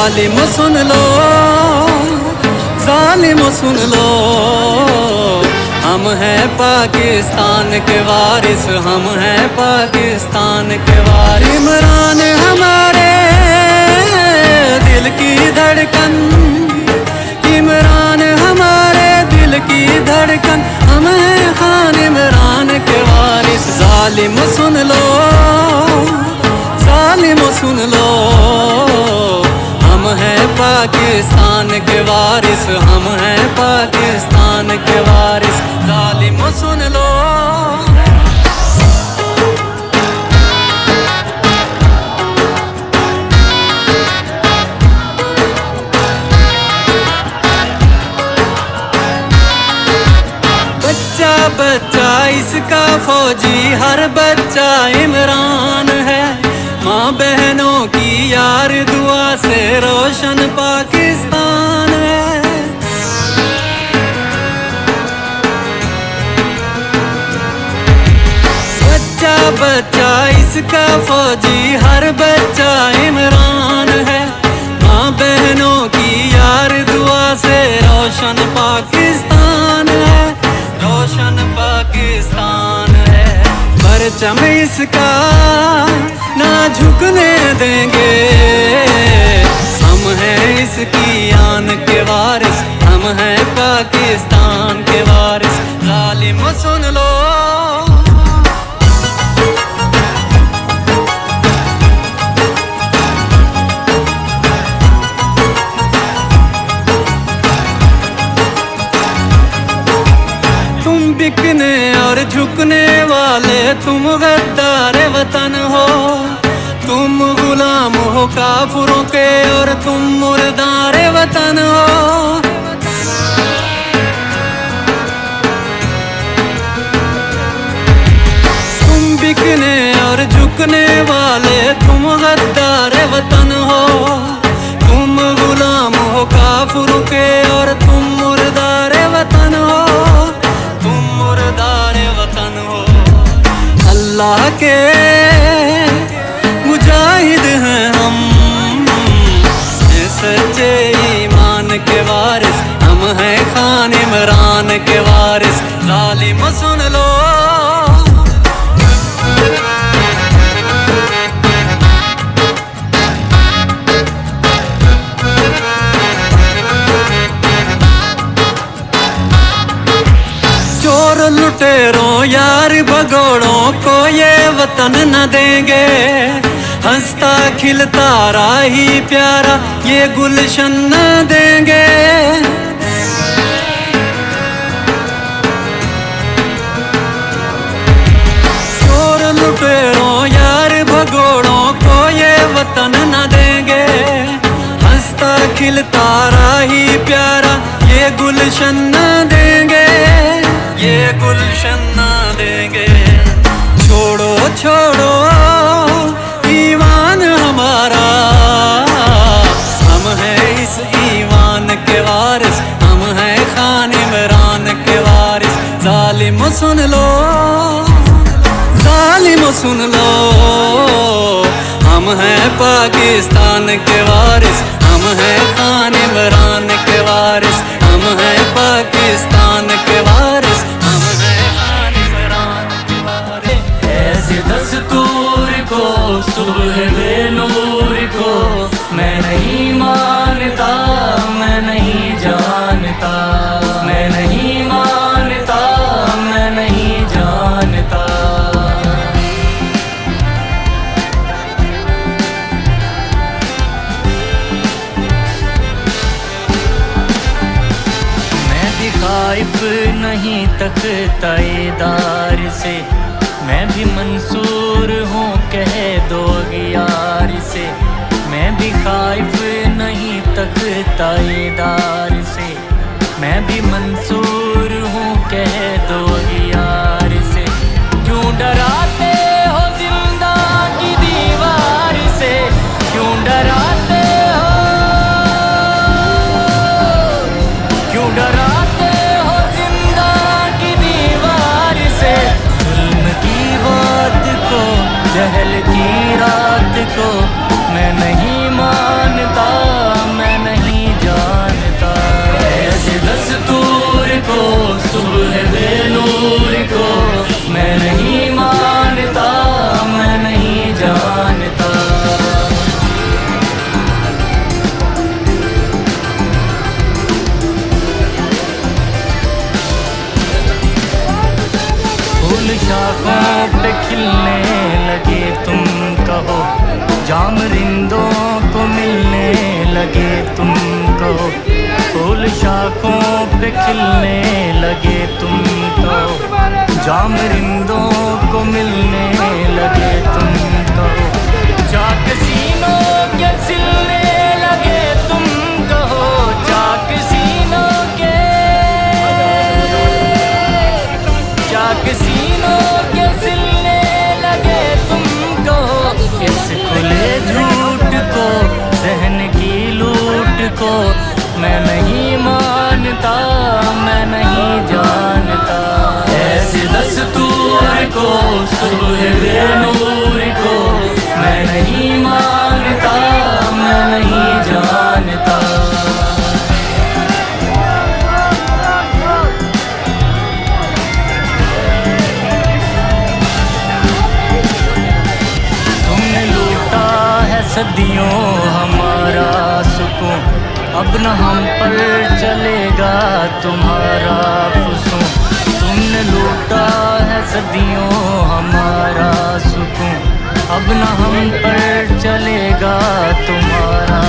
जालिम सुन लो, जालिम सुन लो, हम हैं पाकिस्तान के वारिस, हम हैं पाकिस्तान के वारिस। इमरान हमारे दिल की धड़कन, इमरान हमारे दिल की धड़कन, हम हैं खान इमरान के वारिस। जालिम सुन लो, जालिम सुन लो, हम हैं पाकिस्तान के वारिस, हम हैं पाकिस्तान के वारिस। जालिम सुन लो। बच्चा बच्चा इसका फौजी, हर बच्चा इमरान है। माँ बहनों की यार दुआ से रोशन पाकिस्तान है। बच्चा बच्चा इसका फौजी, हर बच्चा इमरान है। माँ बहनों की यार दुआ से रोशन पाकिस्तान है, रोशन पाकिस्तान है। परचम इसका ना झुकने देंगे, हम हैं इसकी आन के वारिस, हम हैं पाकिस्तान के वारिस। जालिम सुन लो। तुम बिकने और झुकने वाले, तुम गद्दार वतन हो। तुम गुलाम हो काफिरों के और तुम मुर्दार वतन हो। तुम बिकने और झुकने वाले, तुम गद्दार वतन हो। तुम गुलाम हो काफिरों के और तुम मुर्दार वतन हो, तुम मुर्दार वतन हो। अल्लाह के मुजाहिद हैं हम, सच्चे ईमान के वारिस, हम हैं खान इमरान के वारिस। जालिम सुन लो। चोर लुटेरों यार भगोड़ों को ये वतन न देंगे। हंसता खिलता राही प्यारा ये गुलशन न देंगे। चोर लुटेरों यार भगोड़ों को ये वतन न देंगे। हंसता खिलता राही प्यारा ये गुलशन न देंगे, ये गुलशन न देंगे। छोड़ो छोड़ो ईमान हमारा, हम हैं इस ईमान के वारिस, हम हैं खान इमरान के वारिस। जालिम सुन लो, जालिम सुन लो, हम हैं पाकिस्तान के वारिस, हम हैं खान इमरान के वारिस, हम हैं पाकिस्तान के वारिस, हम हैं खान इमरान के वारिस। ऐसे दस्तूर को सुबह बेनूर को मैं नहीं मानता, मैं नहीं जानता, मैं नहीं मानता, मैं नहीं जानता। मैं भी खाइफ नहीं तख्ताएदार से, मैं भी मंसूर हूँ कह दो यार से। मैं भी खाइफ नहीं तख्ताएदार से, मैं भी मंसूर हूँ कह दो यार से। क्यों डराते हो जिंदा की दीवार से, क्यों डराते हो, क्यों डराते हो जिंदा की दीवार से। जुल्म की बात को, जहल की रात को मैं नहीं मानता, शाखों पे खिलने लगे तुम कहो, जाम रिंदों को मिलने लगे तुम कहो, फूल शाखों पे खिलने लगे तुम कहो, जाम रिंदों को मिलने लगे तुम कहो, चाक सीनों के सिलने लगे तुम कहो, चाक सीनों के, चाक सीनों के सिलने लगे तुम कहो, इस खुले झूठ को, जहन की लूट को मैं नहीं मानता, मैं नहीं जानता। ऐसे दस्तूर को, सुबह बेनूर को मैं नहीं मानता, मैं नहीं जानता। तुमने लूटा है सदियों हमारा सुकून, अब न हम पर चलेगा तुम्हारा फुसूं। तुमने लूटा है सदियों हमारा सुकून, अब न हम पर चलेगा तुम्हारा